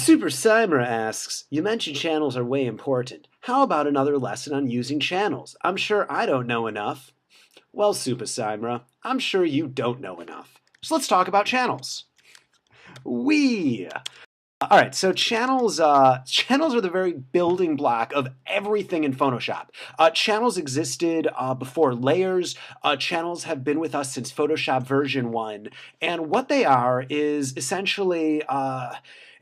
Super Cymra asks, you mentioned channels are way important. How about another lesson on using channels? I'm sure I don't know enough. Well, Super Cymra, I'm sure you don't know enough. So let's talk about channels. All right, so channels are the very building block of everything in Photoshop. Channels existed before layers. Channels have been with us since Photoshop version 1. And what they are is essentially,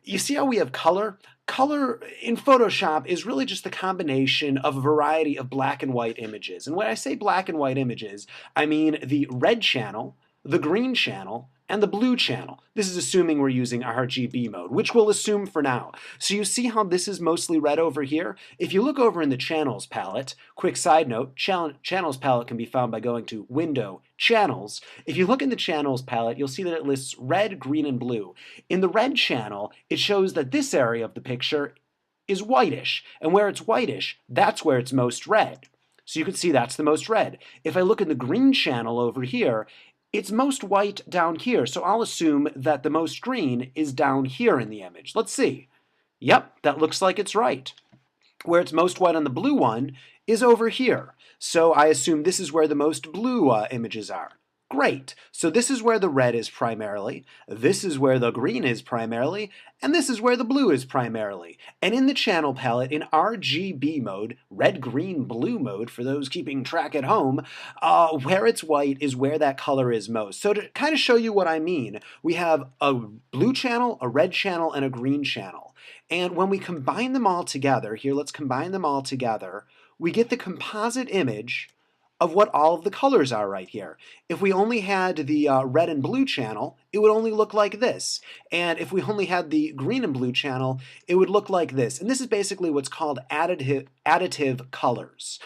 you see how we have color? Color in Photoshop is really just the combination of a variety of black and white images. And when I say black and white images, I mean the red channel, the green channel, and the blue channel. This is assuming we're using RGB mode, which we'll assume for now. So you see how this is mostly red over here? If you look over in the Channels palette, quick side note, Channels palette can be found by going to Window, Channels. If you look in the Channels palette, you'll see that it lists red, green, and blue. In the red channel, it shows that this area of the picture is whitish, and where it's whitish, that's where it's most red. So you can see that's the most red. If I look in the green channel over here, it's most white down here, so I'll assume that the most green is down here in the image. Let's see. Yep, that looks like it's right. Where it's most white on the blue one is over here, so I assume this is where the most blue images are. Great, so this is where the red is primarily, this is where the green is primarily, and this is where the blue is primarily. And in the channel palette, in RGB mode, red, green, blue mode, for those keeping track at home, where it's white is where that color is most. So to kind of show you what I mean, we have a blue channel, a red channel, and a green channel. And when we combine them all together, here let's combine them all together, we get the composite image of what all of the colors are right here. If we only had the red and blue channel, it would only look like this. And if we only had the green and blue channel, it would look like this. And this is basically what's called additive colors,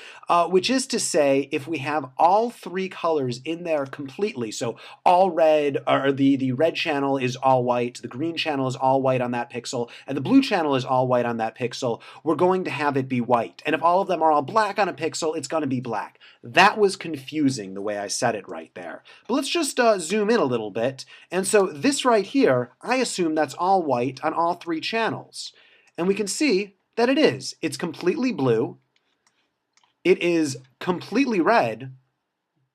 which is to say if we have all three colors in there completely, so all red, or the red channel is all white, the green channel is all white on that pixel, and the blue channel is all white on that pixel, we're going to have it be white. And if all of them are all black on a pixel, it's going to be black. That was confusing the way I said it right there. But let's just zoom in a little bit. And so this right here, I assume that's all white on all three channels. And we can see that it is. It's completely blue. It is completely red.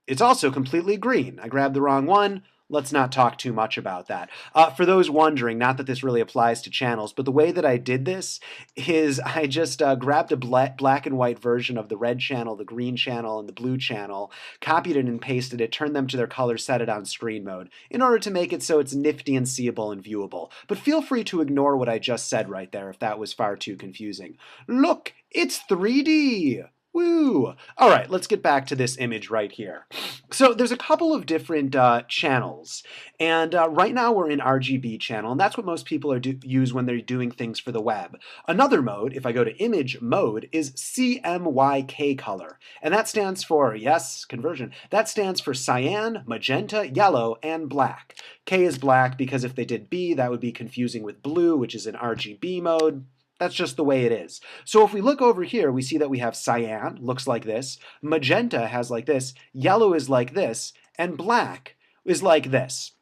It's also completely green. I grabbed the wrong one. Let's not talk too much about that. For those wondering, not that this really applies to channels, but the way that I did this is I just grabbed a black and white version of the red channel, the green channel, and the blue channel, copied it and pasted it, turned them to their color, set it on screen mode, in order to make it so it's nifty and seeable and viewable. But feel free to ignore what I just said right there if that was far too confusing. Look, it's 3D! Woo! All right, let's get back to this image right here. So there's a couple of different channels, and right now we're in RGB channel, and that's what most people use when they're doing things for the web. Another mode, if I go to image mode, is CMYK color, and that stands for, yes, conversion, that stands for cyan, magenta, yellow, and black. K is black because if they did B, that would be confusing with blue, which is in RGB mode. That's just the way it is. So if we look over here, we see that we have cyan, looks like this, magenta has like this, yellow is like this, and black is like this.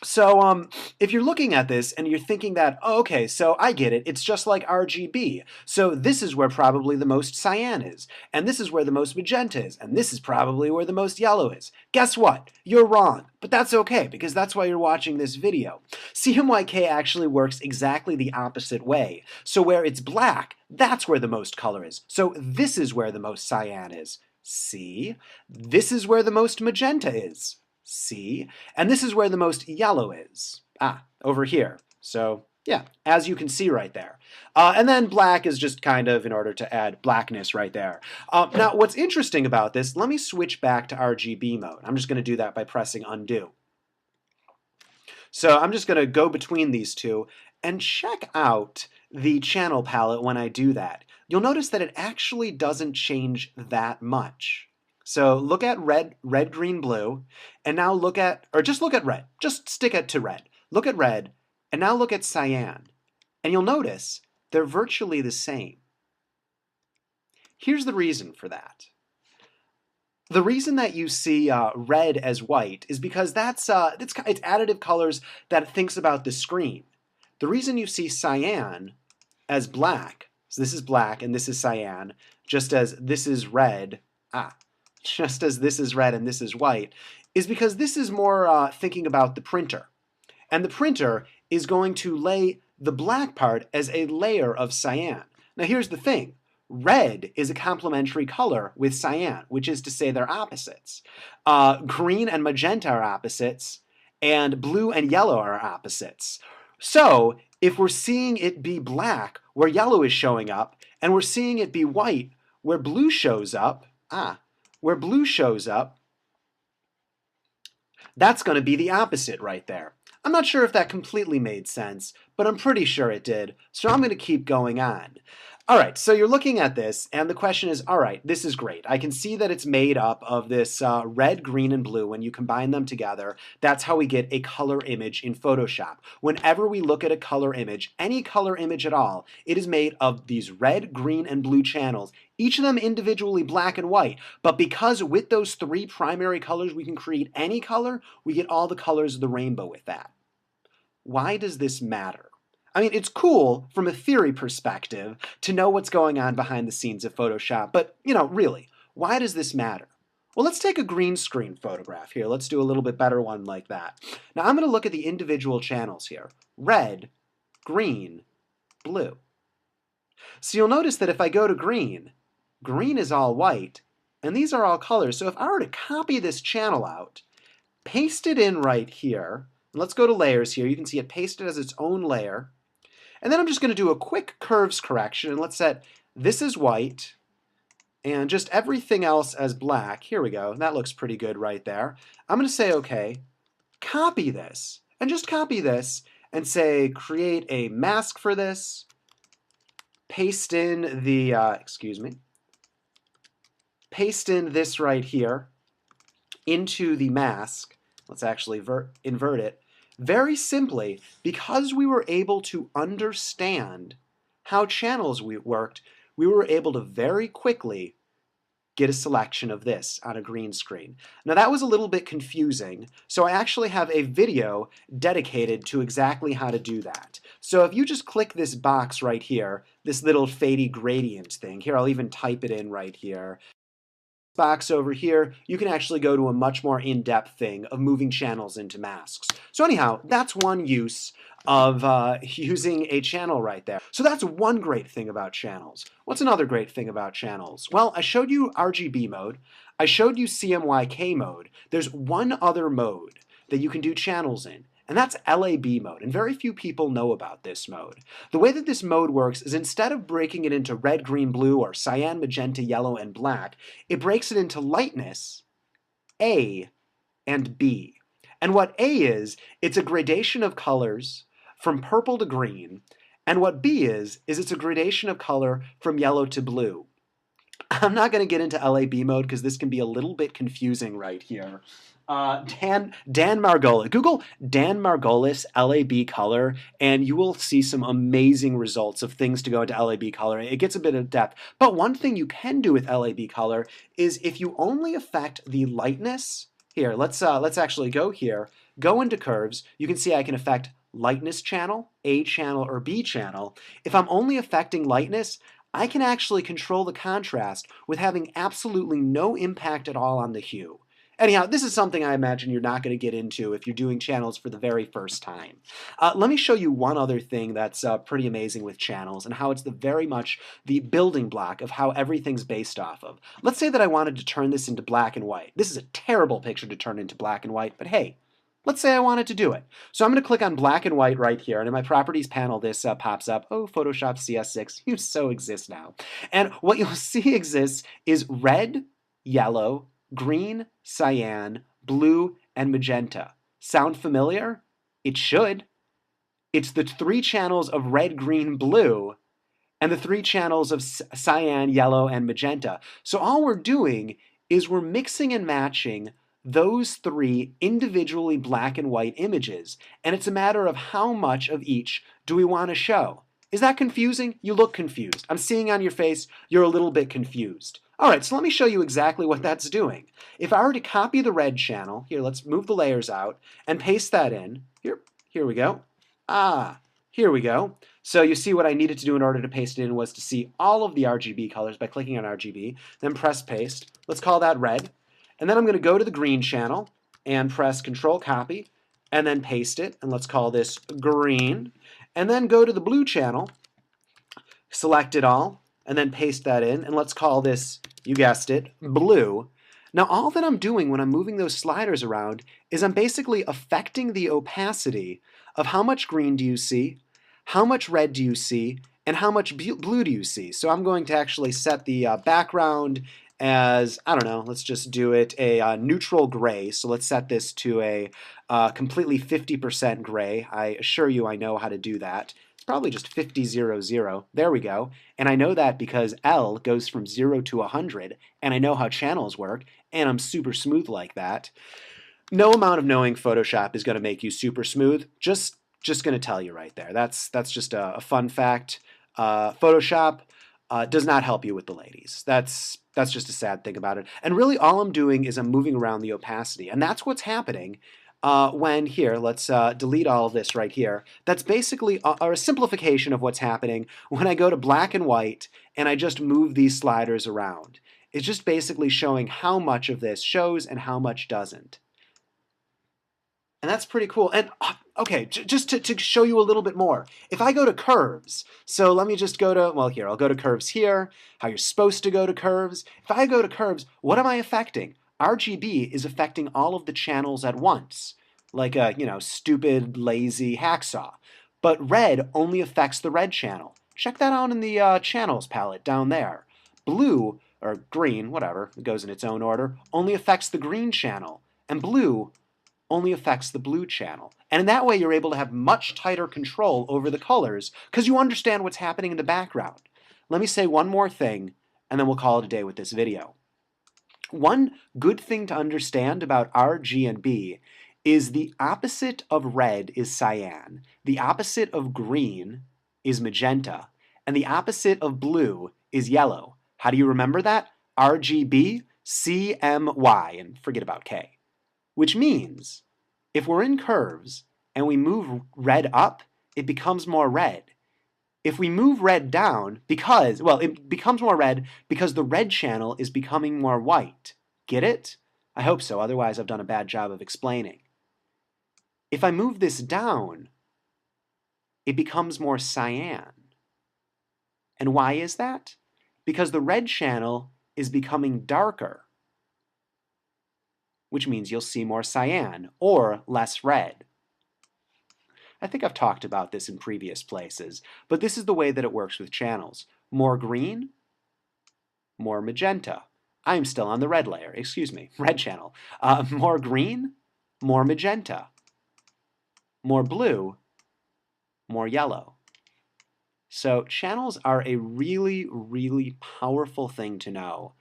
So if you're looking at this and you're thinking that, oh, okay, so I get it, it's just like RGB. So this is where probably the most cyan is, and this is where the most magenta is, and this is probably where the most yellow is. Guess what? You're wrong, but that's okay, because that's why you're watching this video. CMYK actually works exactly the opposite way. So where it's black, that's where the most color is. So this is where the most cyan is. See? This is where the most magenta is. See? And this is where the most yellow is. Over here. So, yeah, as you can see right there. And then black is just kind of in order to add blackness right there. Now, what's interesting about this, let me switch back to RGB mode. I'm just going to do that by pressing undo. So I'm just going to go between these two and check out the channel palette when I do that. You'll notice that it actually doesn't change that much. So look at red, green, blue, and now look at, or just look at red. Just stick it to red. Look at red, and now look at cyan. And you'll notice they're virtually the same. Here's the reason for that. The reason that you see red as white is because it's additive colors that thinks about the screen. The reason you see cyan as black, so this is black and this is cyan, just as this is red, just as this is red and this is white, is because this is more thinking about the printer. And the printer is going to lay the black part as a layer of cyan. Now here's the thing. Red is a complementary color with cyan, which is to say they're opposites. Green and magenta are opposites, and blue and yellow are opposites. So if we're seeing it be black where yellow is showing up, and we're seeing it be white where blue shows up, that's going to be the opposite right there. I'm not sure if that completely made sense, but I'm pretty sure it did, so I'm going to keep going on. All right, so you're looking at this, and the question is, all right, this is great. I can see that it's made up of this red, green, and blue. When you combine them together, that's how we get a color image in Photoshop. Whenever we look at a color image, any color image at all, it is made of these red, green, and blue channels, each of them individually black and white. But because with those three primary colors we can create any color, we get all the colors of the rainbow with that. Why does this matter? I mean, it's cool from a theory perspective to know what's going on behind the scenes of Photoshop, but, really, why does this matter? Well, let's take a green screen photograph here. Let's do a little bit better one like that. Now, I'm going to look at the individual channels here. Red, green, blue. So you'll notice that if I go to green, green is all white, and these are all colors. So if I were to copy this channel out, paste it in right here, and let's go to layers here. You can see it pasted as its own layer. And then I'm just going to do a quick curves correction, and let's set this as white and just everything else as black. Here we go. That looks pretty good right there. I'm going to say, okay, copy this, and just copy this and say create a mask for this, paste in the, paste in this right here into the mask. Let's actually invert it. Very simply, because we were able to understand how channels worked, we were able to very quickly get a selection of this on a green screen. Now that was a little bit confusing, so I actually have a video dedicated to exactly how to do that. So if you just click this box right here, this little fadey gradient thing, here I'll even type it in right here. Box over here, you can actually go to a much more in-depth thing of moving channels into masks. So anyhow, that's one use of using a channel right there. So that's one great thing about channels. What's another great thing about channels? Well, I showed you RGB mode. I showed you CMYK mode. There's one other mode that you can do channels in, and that's LAB mode, and very few people know about this mode. The way that this mode works is instead of breaking it into red, green, blue, or cyan, magenta, yellow, and black, it breaks it into lightness, A, and B. And what A is, it's a gradation of colors from purple to green, and what B is it's a gradation of color from yellow to blue. I'm not going to get into LAB mode because this can be a little bit confusing right here. Dan Margolis. Google Dan Margolis LAB color, and you will see some amazing results of things to go into LAB color. It gets a bit of depth. But one thing you can do with LAB color is if you only affect the lightness. Here, let's actually go here. Go into curves. You can see I can affect lightness channel, A channel, or B channel. If I'm only affecting lightness, I can actually control the contrast with having absolutely no impact at all on the hue. Anyhow, this is something I imagine you're not going to get into if you're doing channels for the very first time. Let me show you one other thing that's pretty amazing with channels and how it's very much the building block of how everything's based off of. Let's say that I wanted to turn this into black and white. This is a terrible picture to turn into black and white, but hey, let's say I wanted to do it. So I'm going to click on black and white right here, and in my properties panel this pops up. Oh, Photoshop CS6, you so exist now. And what you'll see exists is red, yellow, green, cyan, blue, and magenta. Sound familiar? It should. It's the three channels of red, green, blue, and the three channels of cyan, yellow, and magenta. So all we're doing is we're mixing and matching those three individually black and white images, and it's a matter of how much of each do we want to show. Is that confusing? You look confused. I'm seeing on your face you're a little bit confused. All right, so let me show you exactly what that's doing. If I were to copy the red channel, here, let's move the layers out, and paste that in. Here we go. Here we go. So you see what I needed to do in order to paste it in was to see all of the RGB colors by clicking on RGB, then press paste. Let's call that red. And then I'm going to go to the green channel and press Control Copy and then paste it. And let's call this green. And then go to the blue channel, select it all, and then paste that in. And let's call this, you guessed it, blue. Now all that I'm doing when I'm moving those sliders around is I'm basically affecting the opacity of how much green do you see, how much red do you see, and how much blue do you see. So I'm going to actually set the background as, I don't know, let's just do it a neutral gray. So let's set this to a completely 50% gray. I assure you I know how to do that. It's probably just 50-0-0. There we go. And I know that because L goes from 0 to 100, and I know how channels work, and I'm super smooth like that. No amount of knowing Photoshop is going to make you super smooth. Just going to tell you right there. That's just a fun fact. Photoshop does not help you with the ladies. That's just a sad thing about it. And really all I'm doing is I'm moving around the opacity. And that's what's happening when here, let's delete all of this right here. That's basically a simplification of what's happening when I go to black and white and I just move these sliders around. It's just basically showing how much of this shows and how much doesn't. And that's pretty cool. And okay, just to show you a little bit more, if I go to curves, so let me just go to, well, here, I'll go to curves here, how you're supposed to go to curves. If I go to curves, what am I affecting? RGB is affecting all of the channels at once, like a, stupid, lazy hacksaw. But red only affects the red channel. Check that out in the channels palette down there. Blue, or green, whatever, it goes in its own order, only affects the green channel. And blue only affects the blue channel. And in that way, you're able to have much tighter control over the colors because you understand what's happening in the background. Let me say one more thing, and then we'll call it a day with this video. One good thing to understand about R, G, and B is the opposite of red is cyan, the opposite of green is magenta, and the opposite of blue is yellow. How do you remember that? RGB, CMY, and forget about K. Which means if we're in curves and we move red up, it becomes more red. If we move red down, it becomes more red because the red channel is becoming more white. Get it? I hope so, otherwise I've done a bad job of explaining. If I move this down, it becomes more cyan. And why is that? Because the red channel is becoming darker, which means you'll see more cyan or less red. I think I've talked about this in previous places, but this is the way that it works with channels. More green, more magenta. I'm still on the red layer, red channel. More green, more magenta. More blue, more yellow. So channels are a really, really powerful thing to know.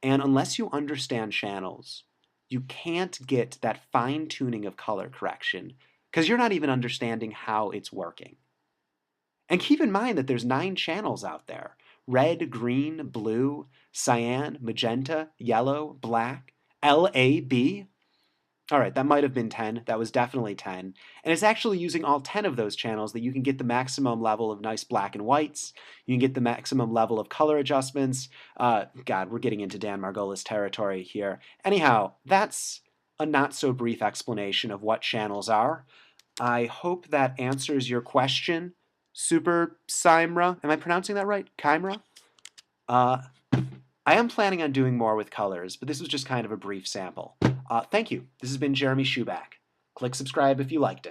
And unless you understand channels, you can't get that fine-tuning of color correction because you're not even understanding how it's working. And keep in mind that there's 9 channels out there. Red, green, blue, cyan, magenta, yellow, black, LAB. All right, that might have been 10. That was definitely 10. And it's actually using all 10 of those channels that you can get the maximum level of nice black and whites. You can get the maximum level of color adjustments. God, we're getting into Dan Margolis territory here. Anyhow, that's a not-so-brief explanation of what channels are. I hope that answers your question, Super Simra. Am I pronouncing that right? Chimera? I am planning on doing more with colors, but this was just kind of a brief sample. Thank you. This has been Jeremy Schuback. Click subscribe if you liked it.